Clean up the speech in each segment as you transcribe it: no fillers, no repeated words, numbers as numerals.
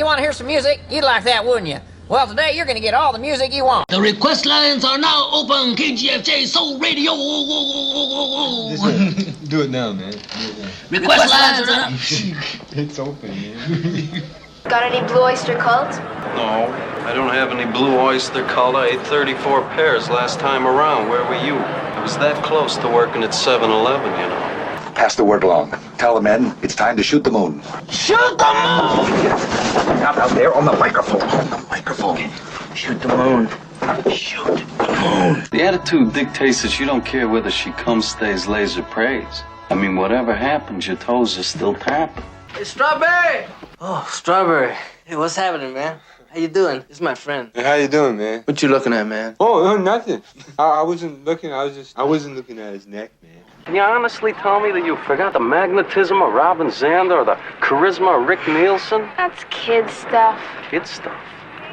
you want to hear some music? You'd like that, wouldn't you? Well, today you're going to get all the music you want. The request lines are now open. KGFJ Soul Radio. Do it now, man. Request lines are up. It's open, man. Got any Blue Oyster Cult? No, I don't have any Blue Oyster Cult. I ate 34 pairs last time around. Where were you? I was that close to working at 7-Eleven, you know. Pass the word along. Tell the men it's time to shoot the moon. Shoot the moon! Not out there on the microphone. On the microphone. Shoot the moon. Shoot the moon. The attitude dictates that you don't care whether she comes, stays, lays, or prays. I mean, whatever happens, your toes are still tapping. Hey, Strawberry! Oh, Strawberry. Hey, what's happening, man? How you doing? This is my friend. Hey, how you doing, man? What you looking at, man? Oh, nothing. I wasn't looking. I wasn't looking at his neck, man. Can you honestly tell me that you forgot the magnetism of Robin Zander or the charisma of Rick Nielsen? That's kid stuff. Kid stuff.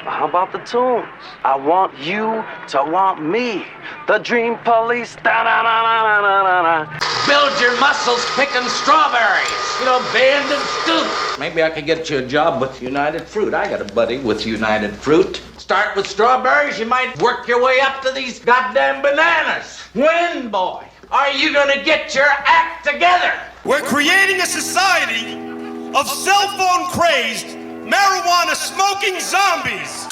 Well, how about the tunes? I want you to want me. The Dream Police. Da-da-da-da-da-da-da. Build your muscles picking strawberries. You know, bend and scoop. Maybe I could get you a job with United Fruit. I got a buddy with United Fruit. Start with strawberries, you might work your way up to these goddamn bananas. When, boy, are you gonna get your act together? We're creating a society of cell phone crazed, marijuana smoking zombies.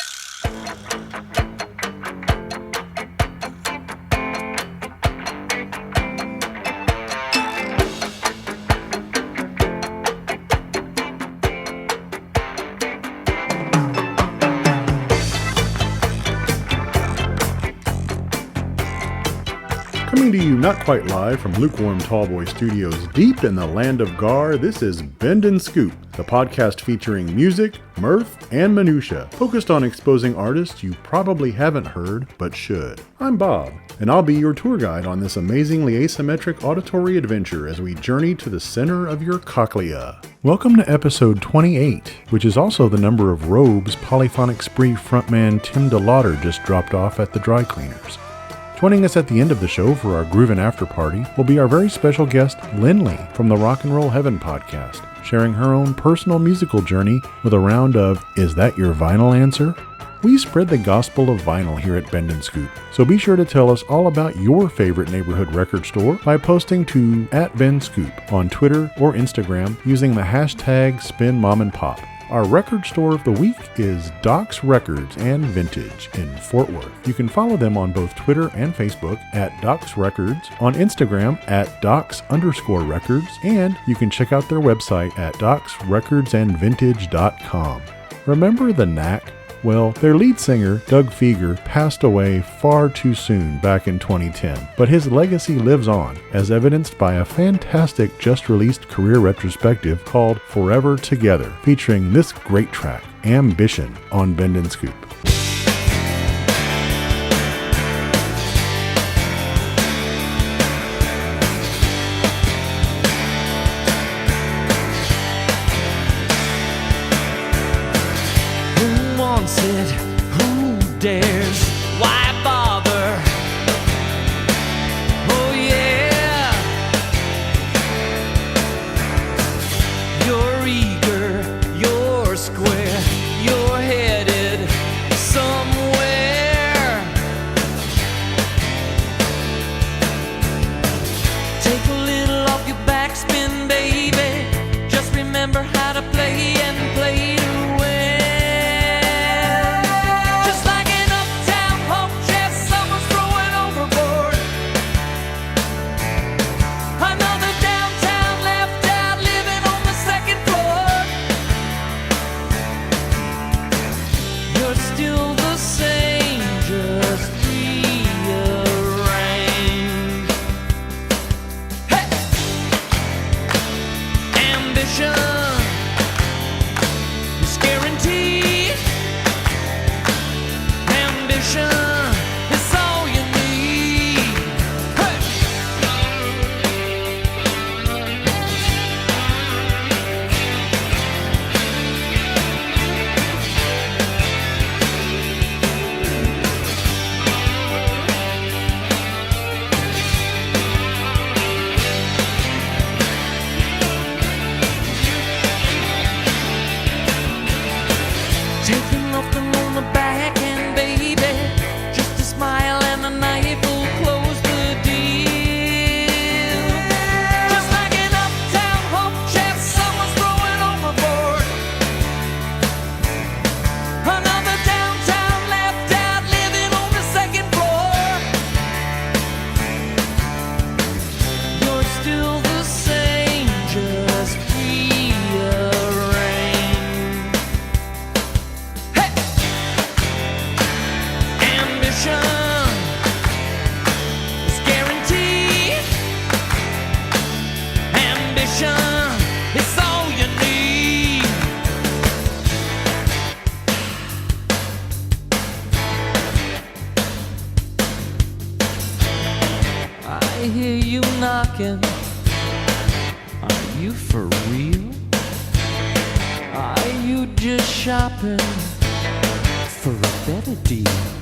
Coming to you not quite live from Lukewarm Tallboy Studios deep in the land of Gar, this is Bend and Scoop, the podcast featuring music, mirth, and minutia, focused on exposing artists you probably haven't heard, but should. I'm Bob, and I'll be your tour guide on this amazingly asymmetric auditory adventure as we journey to the center of your cochlea. Welcome to episode 28, which is also the number of robes Polyphonic Spree frontman Tim DeLauder just dropped off at the dry cleaners. Joining us at the end of the show for our Groovin' After Party will be our very special guest, Lynly, from the Rock and Roll Heaven podcast, sharing her own personal musical journey with a round of Is That Your Vinyl Answer? We spread the gospel of vinyl here at Bend and Scoop, so be sure to tell us all about your favorite neighborhood record store by posting to @BendScoop on Twitter or Instagram using the hashtag SpinMomAndPop. Our record store of the week is Doc's Records and Vintage in Fort Worth. You can follow them on both Twitter and Facebook at Doc's Records, on Instagram at Docs_Records, and you can check out their website at docsrecordsandvintage.com. Remember the Knack? Well, their lead singer, Doug Feger, passed away far too soon back in 2010, but his legacy lives on, as evidenced by a fantastic just-released career retrospective called Forever Together, featuring this great track, Ambition, on Bend and Scoop. Who dares? Why bother? Oh yeah. You're eager, you're square, you're headed somewhere. Take a little off your backspin, baby. Just remember how to play and play to win. Just like an uptown talking. Are you for real? Are you just shopping for a better deal?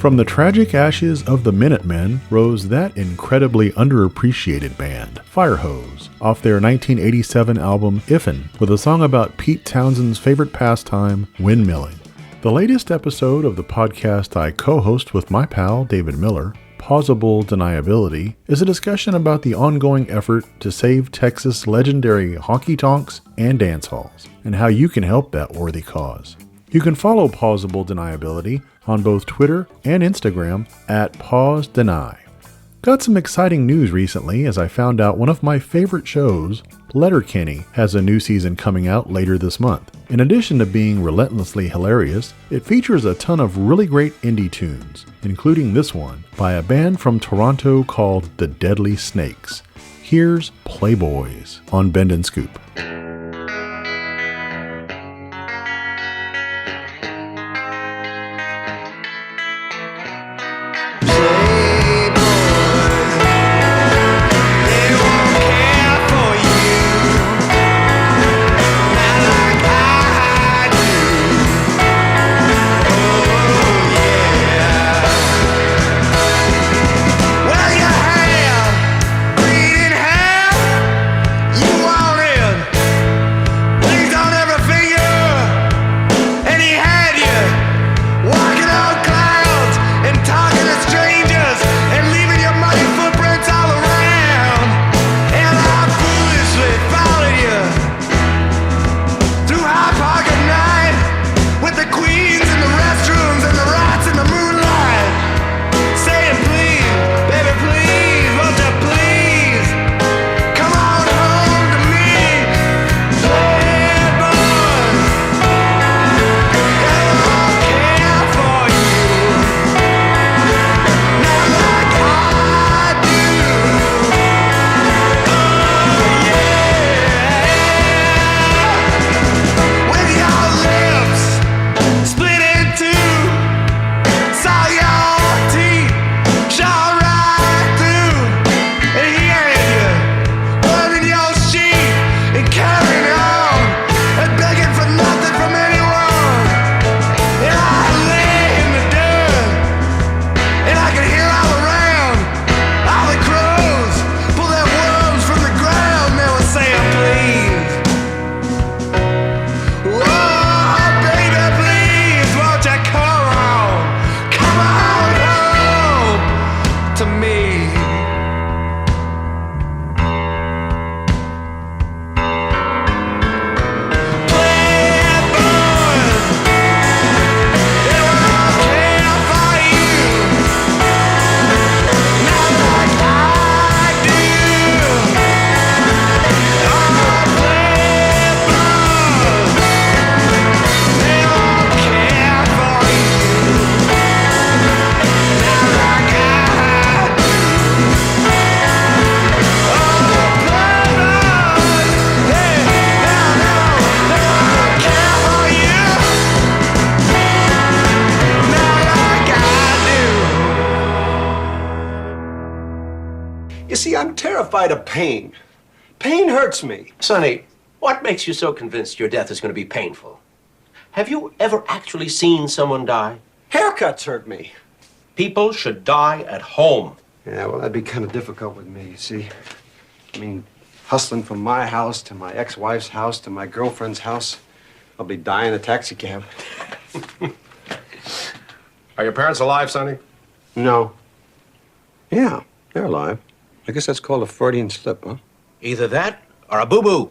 From the tragic ashes of the Minutemen rose that incredibly underappreciated band, Firehose, off their 1987 album Iffen, with a song about Pete Townshend's favorite pastime, windmilling. The latest episode of the podcast I co-host with my pal David Miller, Plausible Deniability, is a discussion about the ongoing effort to save Texas' legendary honky-tonks and dance halls, and how you can help that worthy cause. You can follow Plausible Deniability on both Twitter and Instagram at PausDeny. Got some exciting news recently as I found out one of my favorite shows, Letterkenny, has a new season coming out later this month. In addition to being relentlessly hilarious, it features a ton of really great indie tunes, including this one by a band from Toronto called The Deadly Snakes. Here's Playboys on Bend and Scoop. You see, I'm terrified of pain. Pain hurts me. Sonny, what makes you so convinced your death is going to be painful? Have you ever actually seen someone die? Haircuts hurt me. People should die at home. Yeah, well, that'd be kind of difficult with me, you see. I mean, hustling from my house to my ex-wife's house to my girlfriend's house. I'll be dying in a taxi cab. Are your parents alive, Sonny? No. Yeah, they're alive. I guess that's called a Freudian slip, huh? Either that or a boo-boo.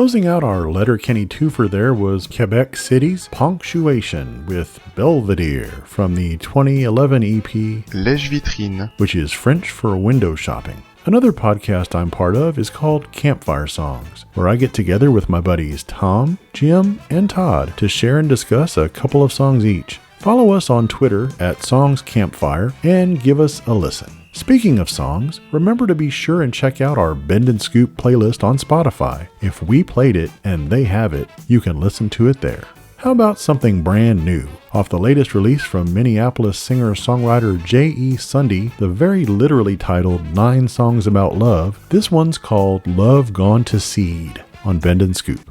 Closing out our Letterkenny twofer there was Quebec City's Ponctuation with Belvedere from the 2011 EP Lèche Vitrine, which is French for window shopping. Another podcast I'm part of is called Campfire Songs, where I get together with my buddies Tom, Jim, and Todd to share and discuss a couple of songs each. Follow us on Twitter at Songs Campfire and give us a listen. Speaking of songs, remember to be sure and check out our Bend and Scoop playlist on Spotify. If we played it and they have it, you can listen to it there. How about something brand new? Off the latest release from Minneapolis singer-songwriter J.E. Sunday, the very literally titled 9 Songs About Love, this one's called Love Gone to Seed on Bend and Scoop.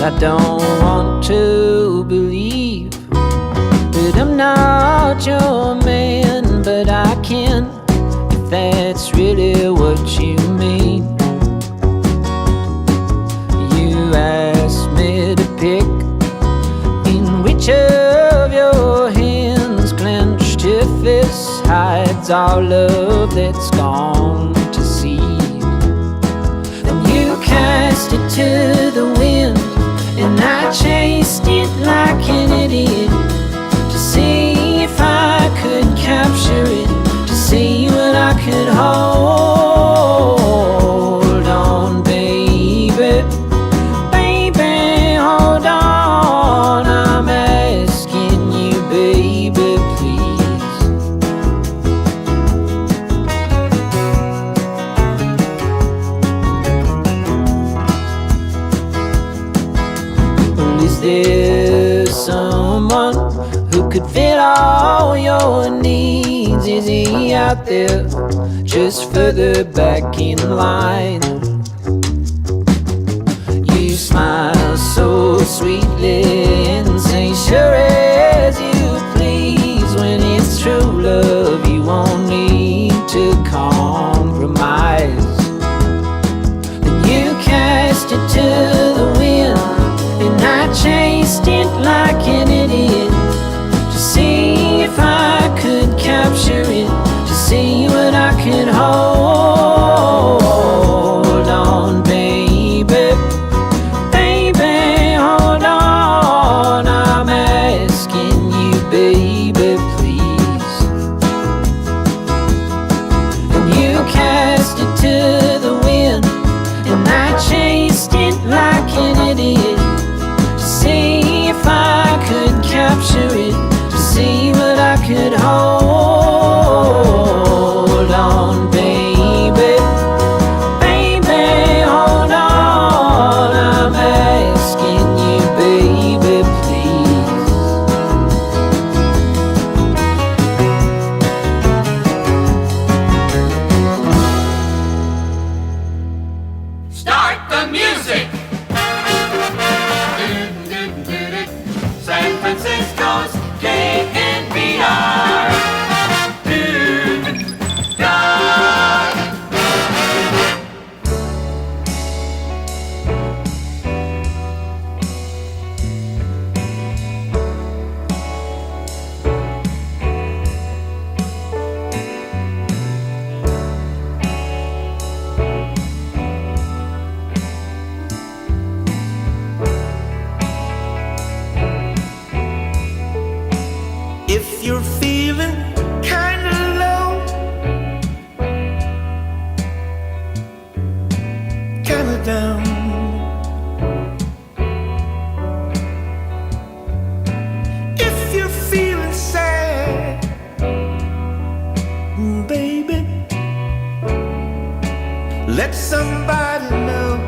I don't want to believe that I'm not your man, but I can, if that's really what you mean. You asked me to pick in which of your hands clenched your fist hides our love that's gone to seed. And you cast it to the wind, and I chased it like an idiot to see if I could capture it, to see what I could hold on, baby. Baby, hold on, I'm asking you, baby, please. Is there someone who could fit all your needs? Is he out there just further back in line? You smile so sweetly and say sure as you please. When it's true love you won't need to compromise. Then you cast it to the wind, and I chased it like an idiot to see if I could capture it, to see what I could hold on, baby. Baby, hold on, I'm asking you, baby, please. And you cast it to the wind, and I chased it like an idiot to see if I could capture it, to see what I could hold on, baby. Baby, hold on, I'm asking you, baby, please. Start the music! San Francisco's KNPR. If you're feeling kinda low, kinda down, if you're feeling sad, baby, let somebody know.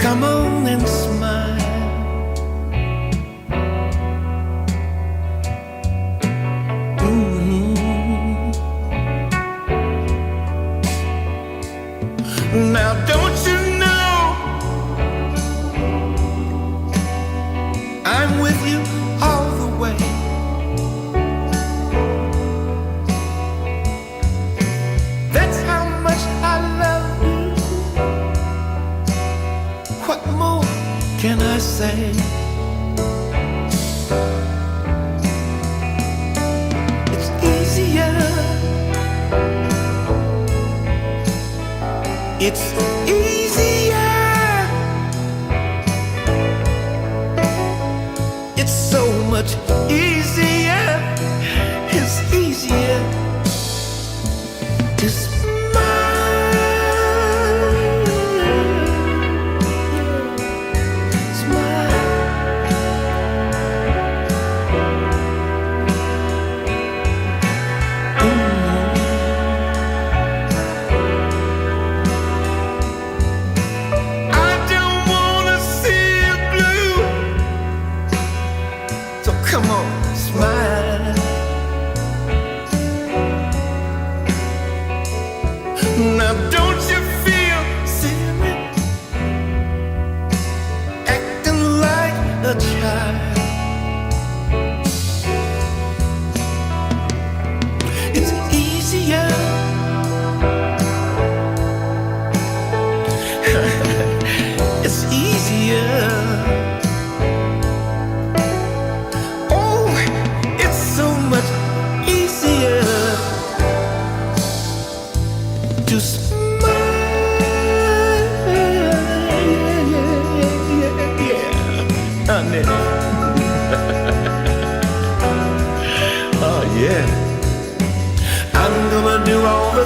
Come on and smile. Now don't you know I say. It's easier. It's easier. It's so much easier. It's easier to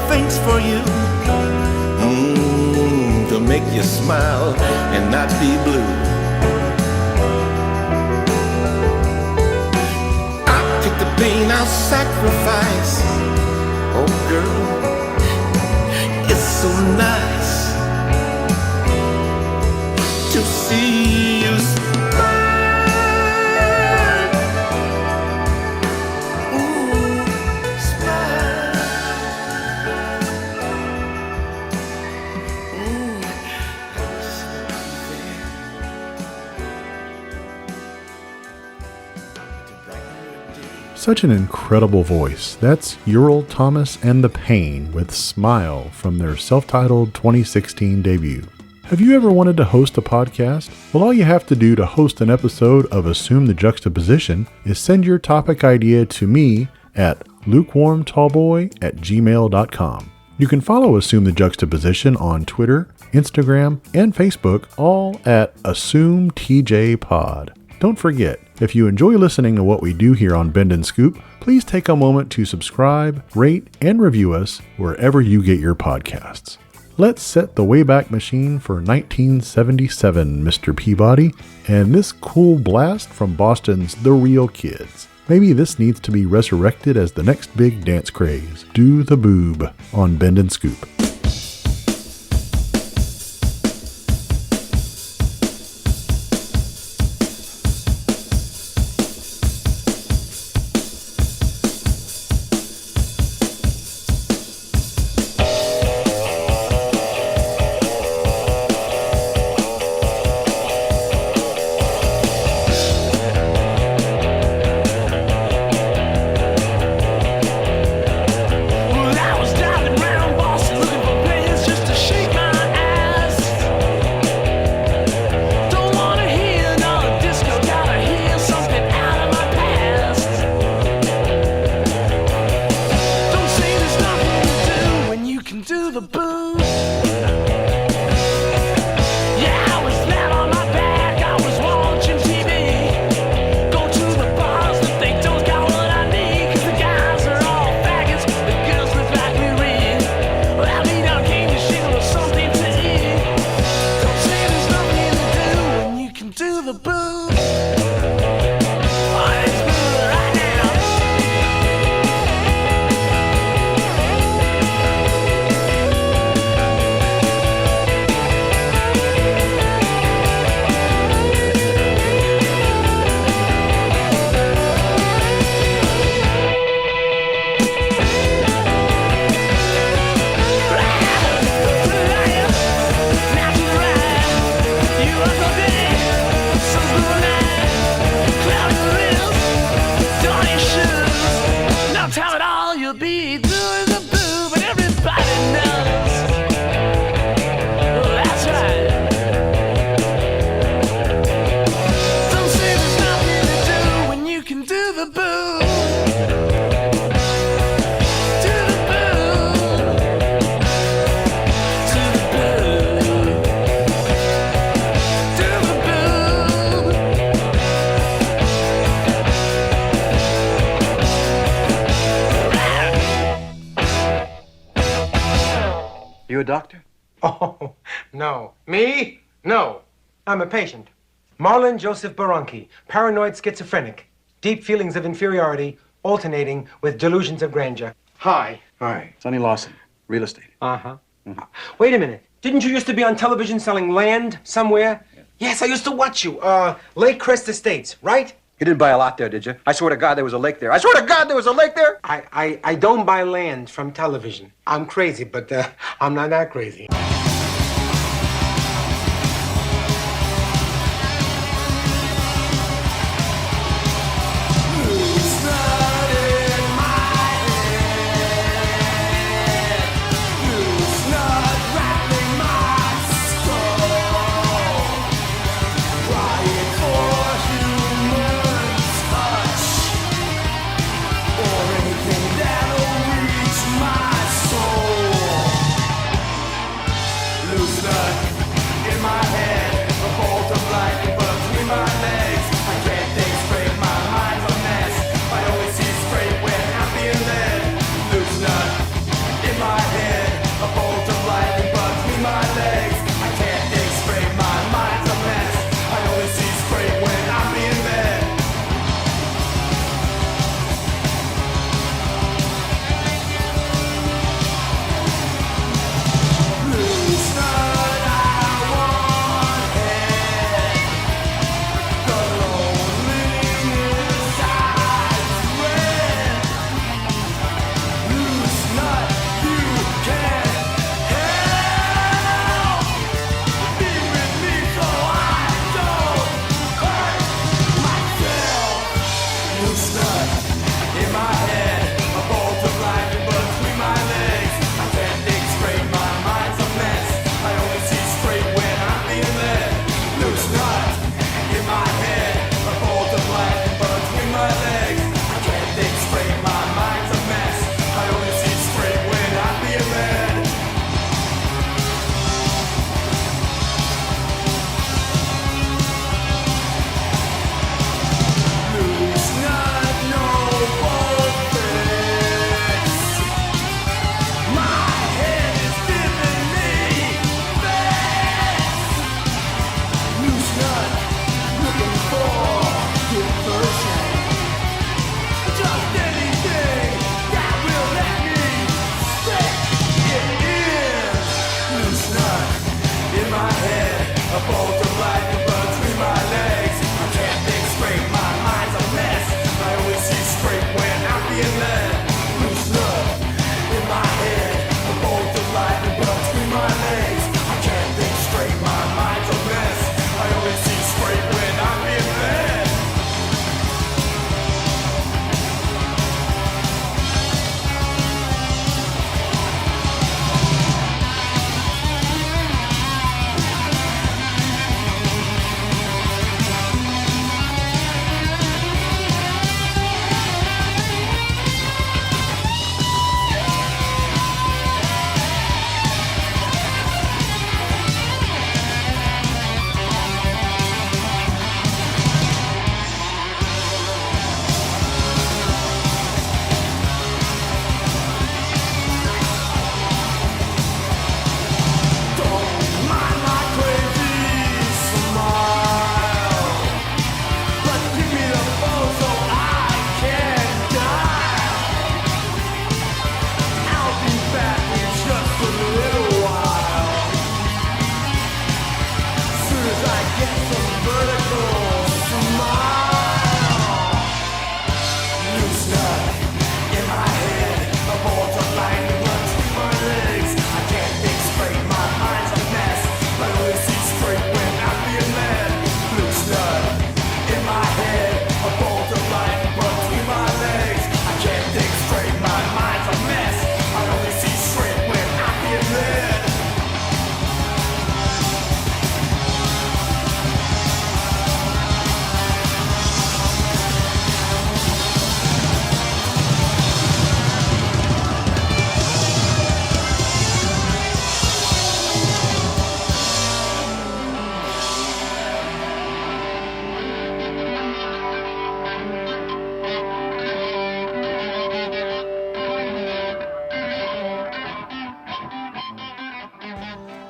things for you to make you smile and not be blue. I'll take the pain, I'll sacrifice. Oh girl, it's so nice to see you smile. Such an incredible voice. That's Ural Thomas and the Pain with Smile from their self-titled 2016 debut. Have you ever wanted to host a podcast? Well, all you have to do to host an episode of Assume the Juxtaposition is send your topic idea to me at lukewarmtallboy@gmail.com. You can follow Assume the Juxtaposition on Twitter, Instagram, and Facebook, all at AssumeTJPod. Don't forget, if you enjoy listening to what we do here on Bend and Scoop, please take a moment to subscribe, rate, and review us wherever you get your podcasts. Let's set the Wayback Machine for 1977, Mr. Peabody, and this cool blast from Boston's The Real Kids. Maybe this needs to be resurrected as the next big dance craze. Do the Boob on Bend and Scoop. Well, I was driving around Boston looking for You a doctor? Oh, no. Me? No. I'm a patient. Marlon Joseph Barunki, paranoid schizophrenic. Deep feelings of inferiority alternating with delusions of grandeur. Hi. Hi. Sonny Lawson, real estate. Uh-huh. Wait a minute. Didn't you used to be on television selling land somewhere? Yeah. Yes, I used to watch you. Lake Crest Estates, right? You didn't buy a lot there, did you? I swear to God there was a lake there. I swear to God there was a lake there! I don't buy land from television. I'm crazy, but I'm not that crazy.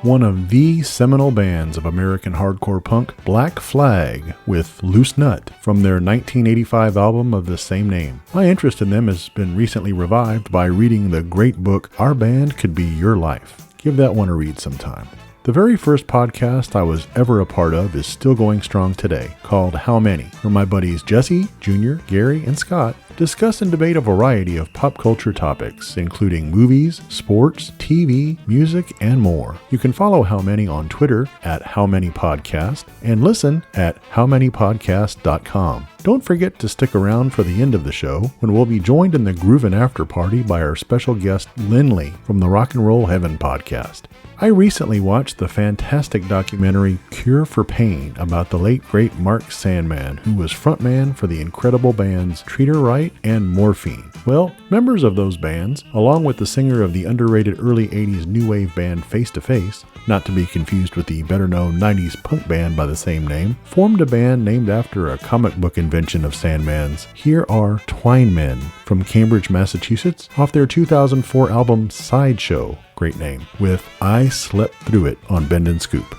one of the seminal bands of American hardcore punk, Black Flag, with Loose Nut from their 1985 album of the same name. My interest in them has been recently revived by reading the great book Our Band Could Be Your Life. Give that one a read sometime. The very first podcast I was ever a part of is still going strong today, called How Many, where my buddies Jesse, Junior, Gary, and Scott discuss and debate a variety of pop culture topics, including movies, sports, TV, music, and more. You can follow How Many on Twitter at HowManyPodcast and listen at HowManyPodcast.com. Don't forget to stick around for the end of the show, when we'll be joined in the Groovin' After Party by our special guest Lynly from the Rock and Roll Heaven podcast. I recently watched the fantastic documentary Cure for Pain about the late great Mark Sandman, who was frontman for the incredible bands Treat Her Right and Morphine. Well, members of those bands, along with the singer of the underrated early 80s new wave band Face to Face, not to be confused with the better-known 90s punk band by the same name, formed a band named after a comic book invention of Sandman's. Here are Twinemen from Cambridge, Massachusetts, off their 2004 album Sideshow, great name, with I Slept Through It on Bend and Scoop.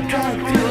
Drive through.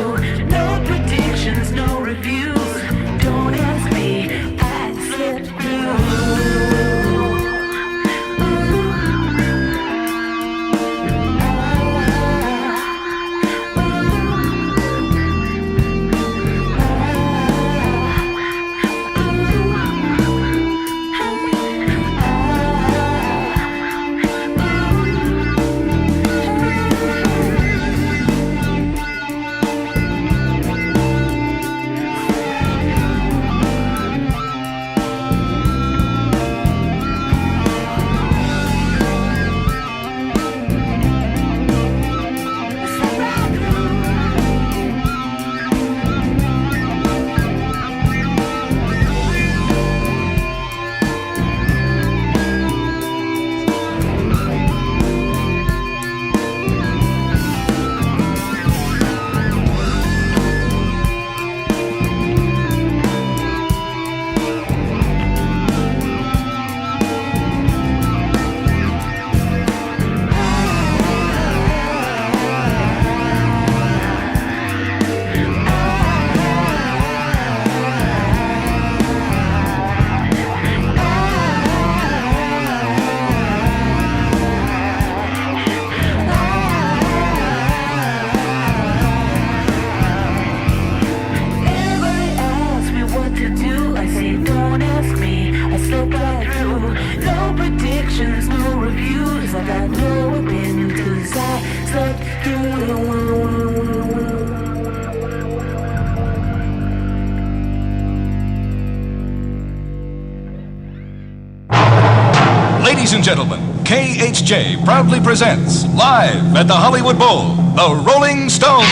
Ladies and gentlemen, KHJ proudly presents, live at the Hollywood Bowl, the Rolling Stones.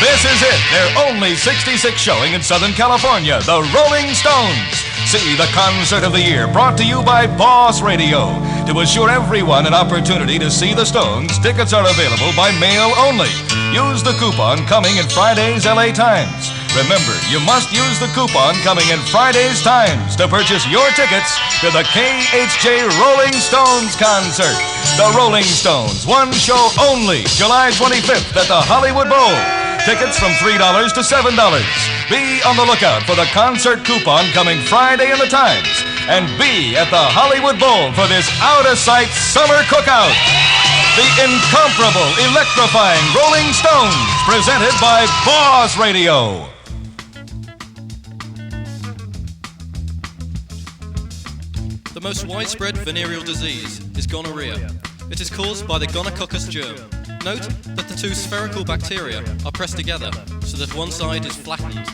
This is it, their only 66th showing in Southern California, the Rolling Stones. See the concert of the year, brought to you by Boss Radio. To assure everyone an opportunity to see the Stones, tickets are available by mail only. Use the coupon coming in Friday's LA Times. Remember, you must use the coupon coming in Friday's Times to purchase your tickets to the KHJ Rolling Stones concert. The Rolling Stones, one show only, July 25th at the Hollywood Bowl. Tickets from $3 to $7. Be on the lookout for the concert coupon coming Friday in the Times. And be at the Hollywood Bowl for this out-of-sight summer cookout. The incomparable, electrifying Rolling Stones, presented by Boss Radio. The most widespread venereal disease is gonorrhea. It is caused by the gonococcus germ. Note that the two spherical bacteria are pressed together so that one side is flattened.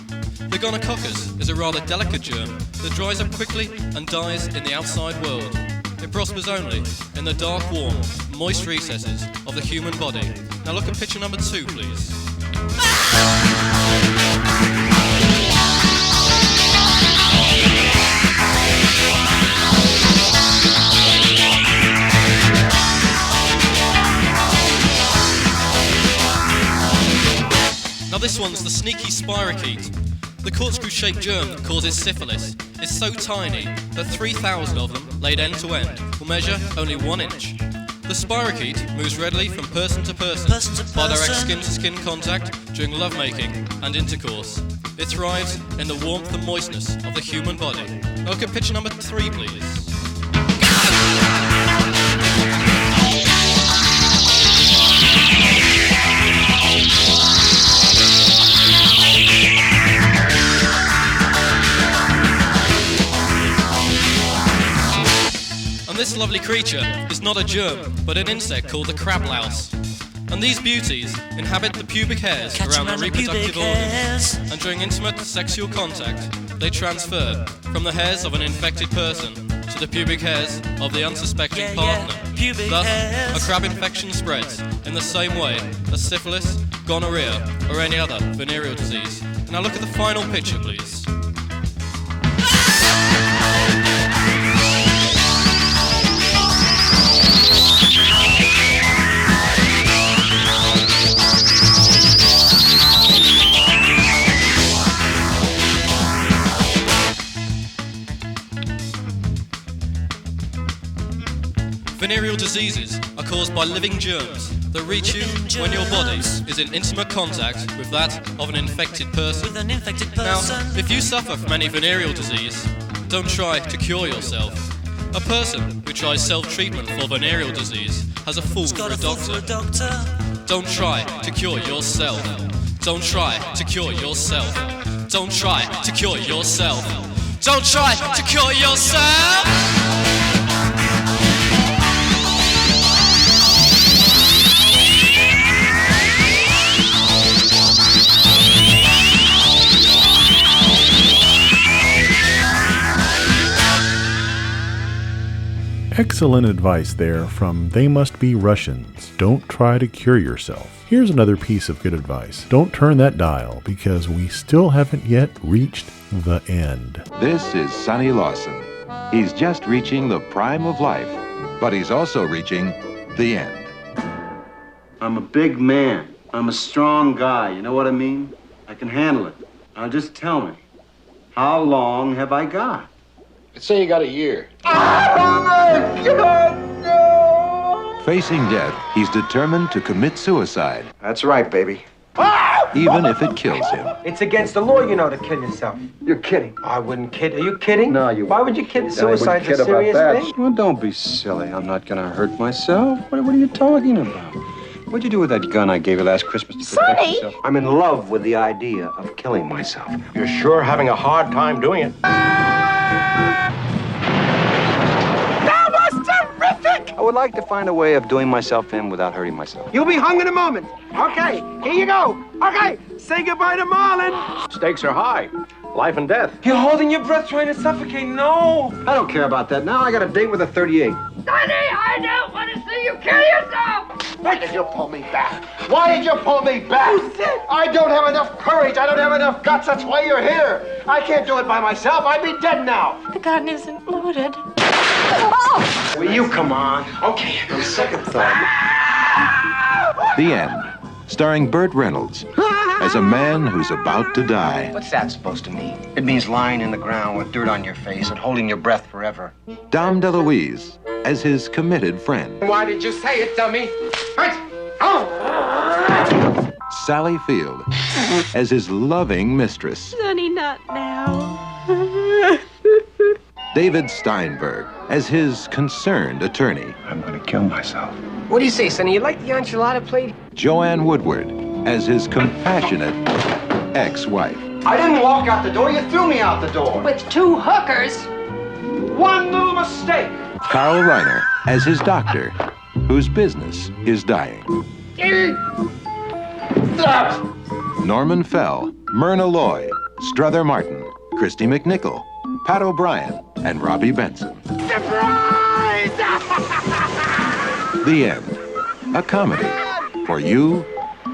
The gonococcus is a rather delicate germ that dries up quickly and dies in the outside world. It prospers only in the dark, warm, moist recesses of the human body. Now look at picture number 2, please. Now this one's the sneaky spirochete. The corkscrew-shaped germ that causes syphilis is so tiny that 3,000 of them, laid end to end, will measure only 1 inch. The spirochete moves readily from person to person by direct skin-to-skin contact during lovemaking and intercourse. It thrives in the warmth and moistness of the human body. Now look at picture number 3, please. And this lovely creature is not a germ, but an insect called the crab louse. And these beauties inhabit the pubic hairs around the reproductive organs, and during intimate sexual contact, they transfer from the hairs of an infected person to the pubic hairs of the unsuspecting partner. Thus, a crab infection spreads in the same way as syphilis, gonorrhea, or any other venereal disease. Now look at the final picture, please. Venereal diseases are caused by living germs that reach you when your body is in intimate contact with that of an infected person. Now, if you suffer from any venereal disease, don't try to cure yourself. A person who tries self-treatment for venereal disease has a fool for a doctor. Don't try to cure yourself. Don't try to cure yourself. Don't try to cure yourself. Don't try to cure yourself. Excellent advice there from They Must Be Russians. Don't try to cure yourself. Here's another piece of good advice. Don't turn that dial, because we still haven't yet reached the end. This is Sonny Lawson. He's just reaching the prime of life, but he's also reaching the end. I'm a big man. I'm a strong guy. You know what I mean? I can handle it. Now just tell me, how long have I got? Let's say you got a year. Oh my God, no! Facing death, he's determined to commit suicide. That's right, baby. Even if it kills him. It's against the law, you know, to kill yourself. You're kidding. I wouldn't kid. Are you kidding? No, you. Why would you kid? I Suicide's wouldn't a kid about serious that. thing. Well, don't be silly. I'm not gonna hurt myself. What are you talking about? What'd you do with that gun I gave you last Christmas to protect yourself? I'm in love with the idea of killing myself. You're sure having a hard time doing it. That was terrific! I would like to find a way of doing myself in without hurting myself. You'll be hung in a moment. Okay, here you go. Okay, say goodbye to Marlon. Stakes are high. Life and death. You're holding your breath trying to suffocate. No! I don't care about that. Now I got a date with a 38. Sonny, I don't want to see you kill yourself! Why did you pull me back? Why did you pull me back? I don't have enough courage. I don't have enough guts. That's why you're here. I can't do it by myself. I'd be dead now. The gun isn't loaded. Will you come on? Okay, on second thought. The End, starring Burt Reynolds as a man who's about to die. What's that supposed to mean? It means lying in the ground with dirt on your face and holding your breath forever. Dom DeLuise as his committed friend. Why did you say it, dummy? Sally Field as his loving mistress. Sonny, not now. David Steinberg as his concerned attorney. I'm gonna kill myself. What do you say, Sonny? You like the enchilada plate? Joanne Woodward as his compassionate ex-wife. I didn't walk out the door. You threw me out the door. With 2 hookers. One little mistake. Carl Reiner as his doctor, whose business is dying. Norman Fell, Myrna Loy, Struther Martin, Christy McNichol, Pat O'Brien, and Robbie Benson. Surprise! The End, a comedy for you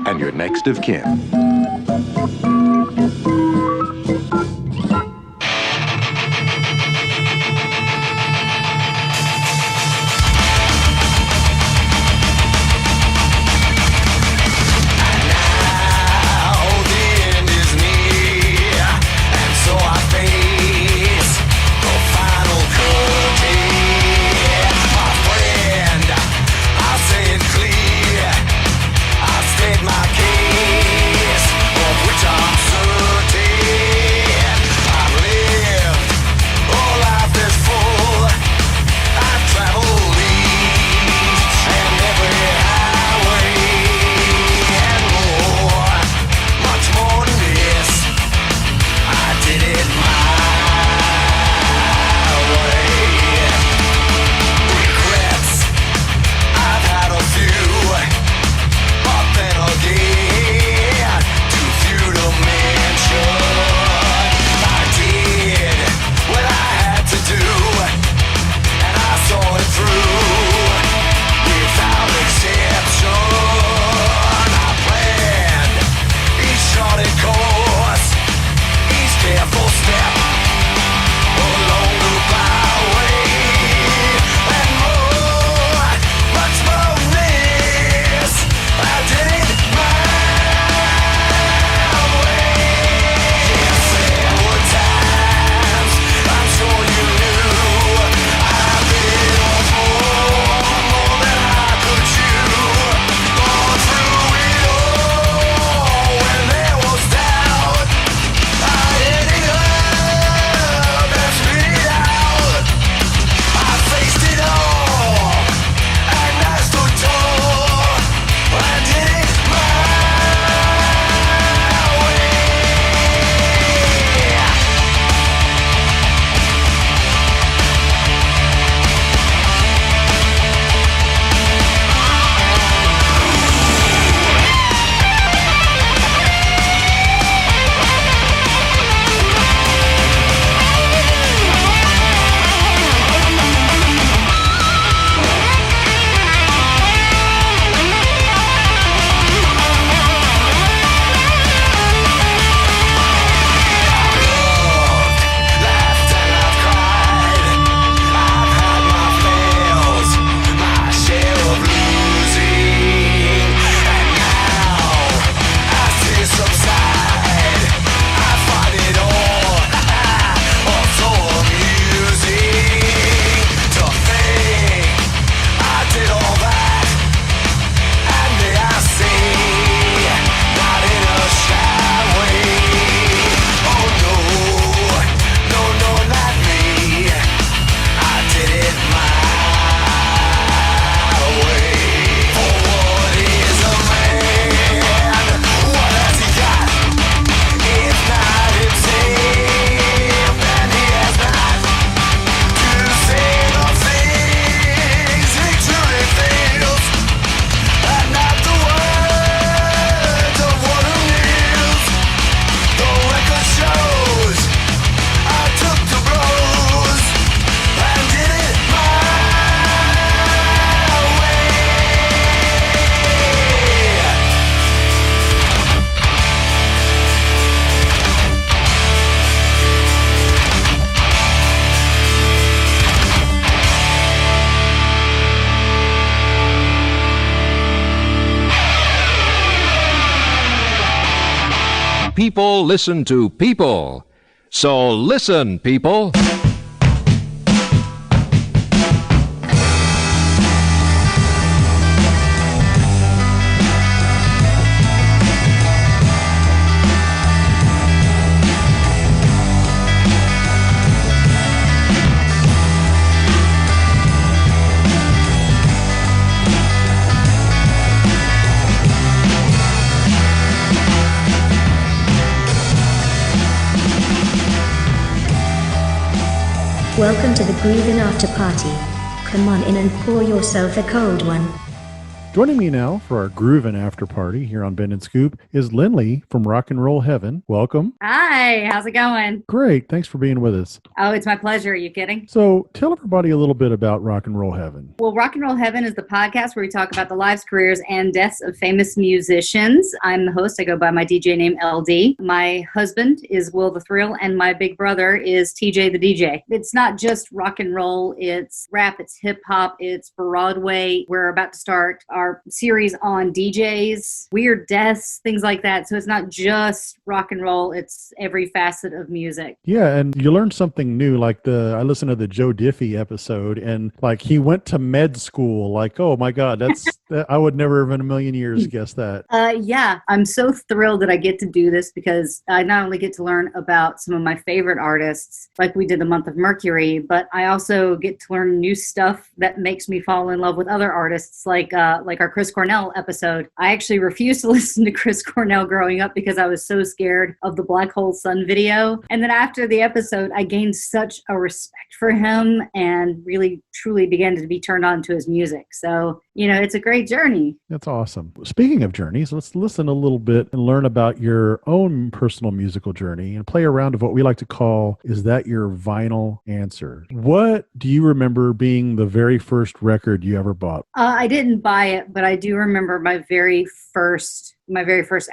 and your next of kin. My case, of which I'm people listen to people. So listen, people. Welcome to the Groovin' After Party. Come on in and pour yourself a cold one. Joining me now for our Groovin' After Party here on Bend and Scoop is Lynly from Rock and Roll Heaven. Welcome. Hi, how's it going? Great. Thanks for being with us. Oh, it's my pleasure. Are you kidding? So tell everybody a little bit about Rock and Roll Heaven. Well, Rock and Roll Heaven is the podcast where we talk about the lives, careers, and deaths of famous musicians. I'm the host. I go by my DJ name, LD. My husband is Will the Thrill, and my big brother is TJ the DJ. It's not just rock and roll. It's rap, it's hip-hop, it's Broadway. We're about to start our series on DJs, weird deaths, things like that. So it's not just rock and roll. It's every facet of music. Yeah, and you learned something new. Like I listened to the Joe Diffie episode, and like he went to med school. Like, oh my God, I would never have in a million years guessed that. Yeah, I'm so thrilled that I get to do this because I not only get to learn about some of my favorite artists, like we did the month of Mercury, but I also get to learn new stuff that makes me fall in love with other artists, like our Chris Cornell episode. I actually refused to listen to Chris Cornell growing up because I was so scared of the Black Hole Sun video. And then after the episode, I gained such a respect for him and really, truly began to be turned on to his music. So, it's a great journey. That's awesome. Speaking of journeys, let's listen a little bit and learn about your own personal musical journey and play around with what we like to call, is that your vinyl answer? What do you remember being the very first record you ever bought? I didn't buy it, but I do remember my very first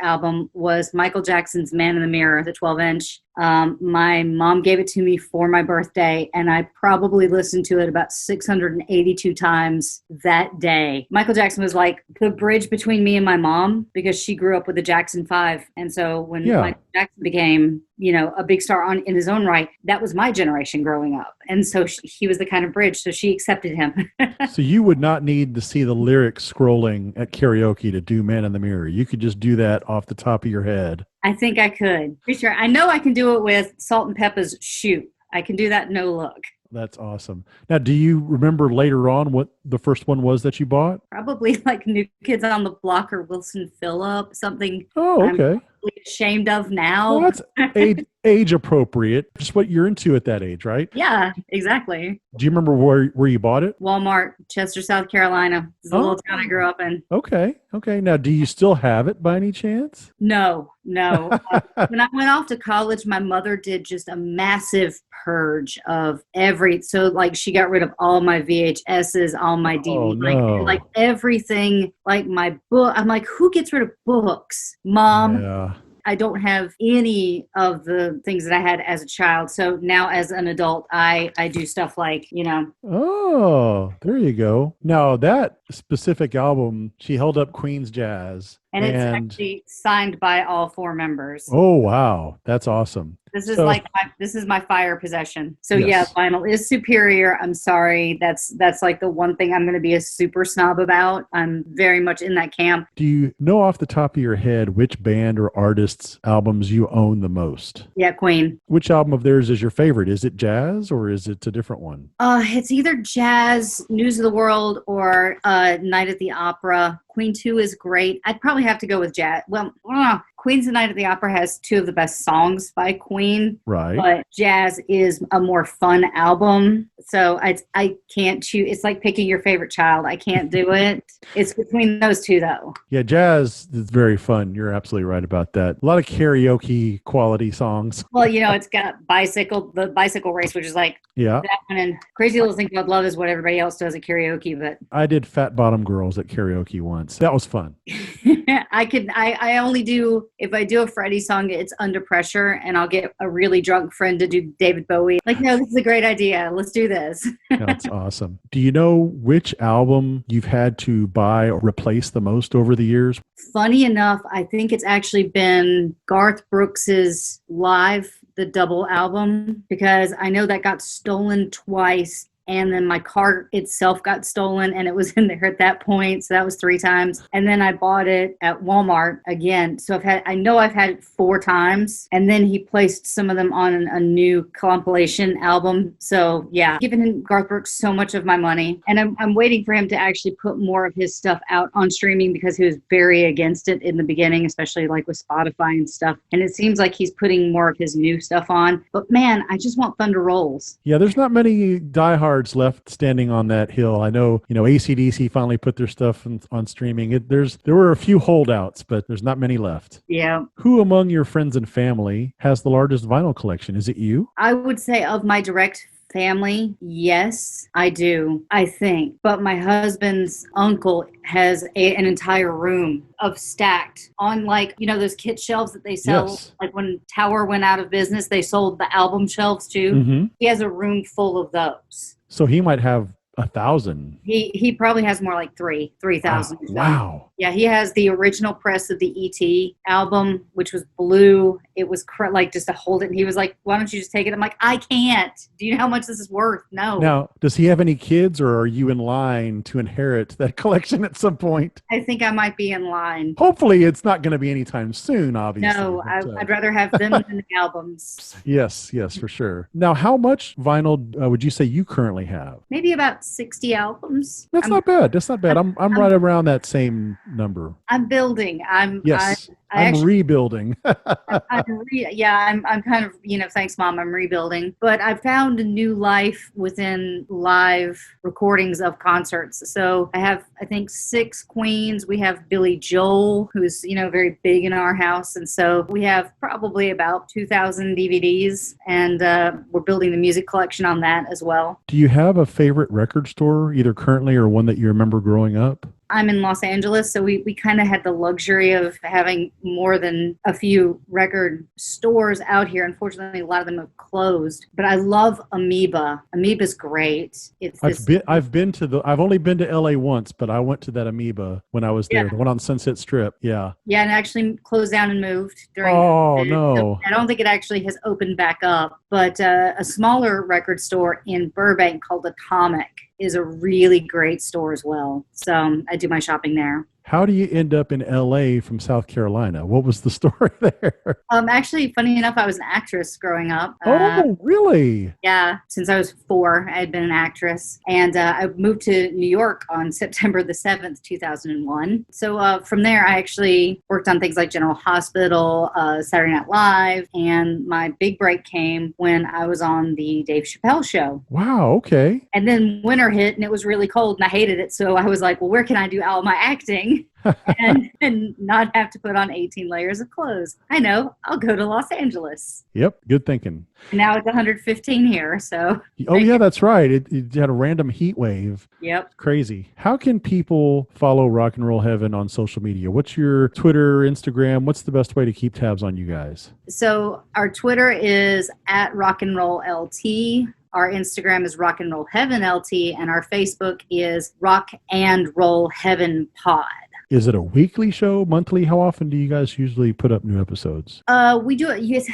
album was Michael Jackson's Man in the Mirror, the 12-inch. My mom gave it to me for my birthday, and I probably listened to it about 682 times that day. Michael Jackson was like the bridge between me and my mom because she grew up with the Jackson 5. And so when Michael Jackson became, a big star in his own right, that was my generation growing up. And so he was the kind of bridge, so she accepted him. So you would not need to see the lyrics scrolling at karaoke to do Man in the Mirror. You could just do that off the top of your head. I think I could. Pretty sure. I know I can do it with Salt and Peppa's Shoot. I can do that no look. That's awesome. Now, do you remember later on what the first one was that you bought? Probably like New Kids on the Block or Wilson Phillip, something. Oh, okay. I'm probably ashamed of now. Well, that's age appropriate. Just what you're into at that age, right? Yeah, exactly. Do you remember where you bought it? Walmart, Chester, South Carolina. It's a little town I grew up in. Okay. Now, do you still have it by any chance? No. When I went off to college, my mother did just a massive purge of so like she got rid of all my VHSs, all my DVDs, like everything, like my book. I'm like, who gets rid of books? Mom. Yeah. I don't have any of the things that I had as a child. So now as an adult, I do stuff like, Oh, there you go. Now that specific album, she held up Queen's Jazz. And it's actually signed by all 4 members. Oh, wow. That's awesome. This is my fire possession. So yes. Yeah, vinyl is superior. I'm sorry. That's like the one thing I'm going to be a super snob about. I'm very much in that camp. Do you know off the top of your head which band or artist's albums you own the most? Yeah, Queen. Which album of theirs is your favorite? Is it jazz or is it a different one? It's either jazz, News of the World, or Night at the Opera. Queen 2 is great. I'd probably have to go with jazz. Well, Queen's The Night at the Opera has 2 of the best songs by Queen. Right. But jazz is a more fun album. So I can't choose. It's like picking your favorite child. I can't do it. It's between those 2, though. Yeah, jazz is very fun. You're absolutely right about that. A lot of karaoke quality songs. Well, it's got the bicycle race, which is like that one. And Crazy Little Thing Called Love is what everybody else does at karaoke. But I did Fat Bottom Girls at karaoke once. That was fun. I only do if I do a Freddie song, it's Under Pressure, and I'll get a really drunk friend to do David Bowie. Like, no, this is a great idea. Let's do this. That's awesome. Do you know which album you've had to buy or replace the most over the years? Funny enough, I think it's actually been Garth Brooks's Live, the double album, because I know that got stolen twice. And then my car itself got stolen and it was in there at that point. So that was 3 times. And then I bought it at Walmart again. So I know I've had it 4 times. And then he placed some of them on a new compilation album. So yeah, given Garth Brooks so much of my money. And I'm waiting for him to actually put more of his stuff out on streaming because he was very against it in the beginning, especially like with Spotify and stuff. And it seems like he's putting more of his new stuff on. But man, I just want Thunder Rolls. Yeah, there's not many diehards left standing on that hill. I know, AC/DC finally put their stuff on streaming. There were a few holdouts, but there's not many left. Yeah. Who among your friends and family has the largest vinyl collection? Is it you? I would say of my direct family, yes, I do, I think. But my husband's uncle has an entire room of stacked on, like, those kit shelves that they sell. Yes. Like when Tower went out of business, they sold the album shelves too. Mm-hmm. He has a room full of those. So he might have 1,000. He probably has more like 3,000. Wow. Yeah, he has the original press of the E.T. album, which was blue. It was like just to hold it. And he was like, why don't you just take it? I'm like, I can't. Do you know how much this is worth? No. Now, does he have any kids or are you in line to inherit that collection at some point? I think I might be in line. Hopefully it's not going to be anytime soon, obviously. No, I'd rather have them than the albums. Yes, for sure. Now, how much vinyl would you say you currently have? Maybe about 60 albums. That's not bad. I'm right around that same number. I'm building. I'm rebuilding. I'm kind of, thanks Mom, I'm rebuilding. But I found a new life within live recordings of concerts. So I have, I think, 6 queens. We have Billy Joel, who's, very big in our house. And so we have probably about 2,000 DVDs, and we're building the music collection on that as well. Do you have a favorite record store, either currently or one that you remember growing up? I'm in Los Angeles, so we kind of had the luxury of having more than a few record stores out here. Unfortunately, a lot of them have closed. But I love Amoeba. Amoeba's great. I've only been to LA once, but I went to that Amoeba when I was there, the one on Sunset Strip. Yeah. Yeah, and it actually closed down and moved during. Oh no! I don't think it actually has opened back up. But a smaller record store in Burbank called Atomic is a really great store as well. So I do my shopping there. How do you end up in LA from South Carolina? What was the story there? Actually, funny enough, I was an actress growing up. Oh, really? Yeah. Since I was 4, I had been an actress. And I moved to New York on September the 7th, 2001. So from there, I actually worked on things like General Hospital, Saturday Night Live. And my big break came when I was on the Dave Chappelle show. Wow, okay. And then winter hit and it was really cold and I hated it. So I was like, well, where can I do all my acting? and not have to put on 18 layers of clothes. I know, I'll go to Los Angeles. Yep, good thinking. Now it's 115 here, so. Oh yeah, that's right. It had a random heat wave. Yep. Crazy. How can people follow Rock and Roll Heaven on social media? What's your Twitter, Instagram? What's the best way to keep tabs on you guys? So our Twitter is at Rock and Roll LT. Our Instagram is Rock and Roll Heaven LT, and our Facebook is Rock and Roll Heaven Pod. Is it a weekly show, monthly? How often do you guys usually put up new episodes? We do it. Yes,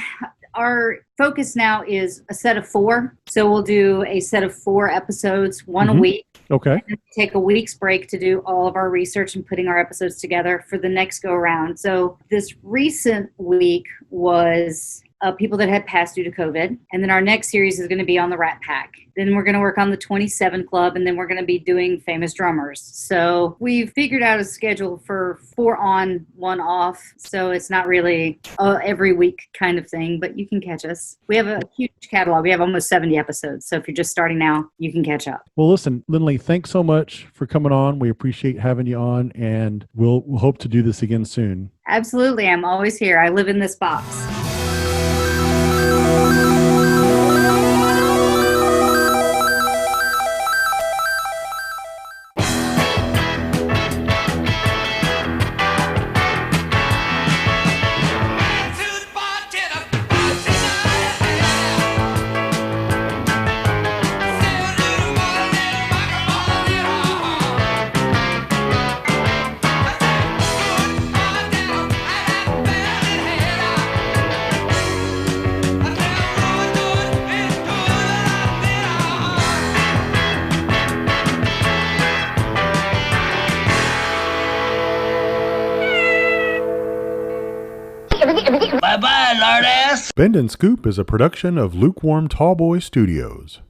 our focus now is a set of 4. So we'll do a set of 4 episodes, one a week. Okay. And take a week's break to do all of our research and putting our episodes together for the next go around. So this recent week was people that had passed due to COVID. And then our next series is going to be on the Rat Pack. Then we're going to work on the 27 Club, and then we're going to be doing Famous Drummers. So we've figured out a schedule for 4 on, 1 off. So it's not really every week kind of thing, but you can catch us. We have a huge catalog. We have almost 70 episodes. So if you're just starting now, you can catch up. Well, listen, Lynly, thanks so much for coming on. We appreciate having you on, and we'll hope to do this again soon. Absolutely. I'm always here. I live in this box. Bye-bye, lard ass. Bend and Scoop is a production of Lukewarm Tallboy Studios.